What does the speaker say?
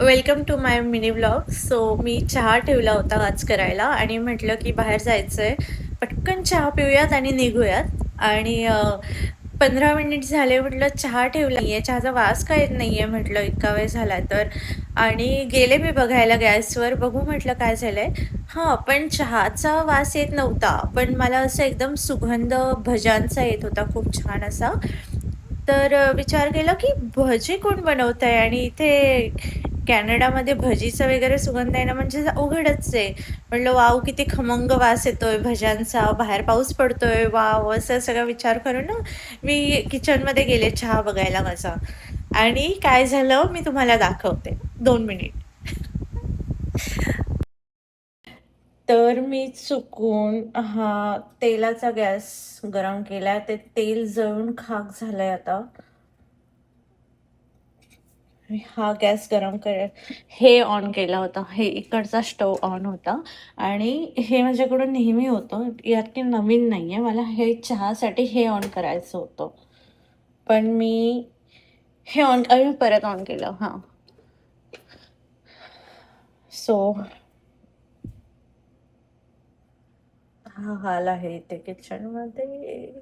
Welcome to my mini vlog. So मी चहा ठेवला होता आज करायला आणि म्हटलं की बाहेर जायचंय, पटकन चहा पिऊयात आणि निघूयात. आणि 15 मिनिट झाले, म्हटलं चहा ठेवला नाहीये, चहाचा वास का येत नाहीये, म्हटलं इतका वेळ झाला तर. आणि गेले मी बघायला गॅसवर, बघू म्हटलं काय झालंय. हां, पण चहाचा वास येत नव्हता, पण मला असं एकदम सुगंध भज्यांचा येत होता, खूप छान असा. तर विचार केला की भजी कोण बनवतंय आणि इथे कॅनडामध्ये भजीचा वगैरे सुगंध येणं म्हणजे अवघडच आहे. म्हटलं वॉव! किती खमंग वास येतोय भज्यांचा, बाहेर पाऊस पडतोय, वॉव! असा सगळा विचार करून ना, मी किचनमध्ये गेले चहा बघायला माझा. आणि काय झालं मी तुम्हाला दाखवते. 2 मिनिट. तर मी चुकून तेलाचा गॅस गरम केलाय. ते तेल जळून खाक झालंय आता. मी हा गॅस गरम हे ऑन केला होता. हे इकडचा स्टोव्ह ऑन होता आणि हे माझ्याकडून नेहमी होतं. यात काही नवीन नाहीये. मला हे चहासाठी हे ऑन करायचं होतं. पण मी हे ऑन आणि परत ऑन केलं. हां. सो हा हाल आहे इथे किचनमध्ये.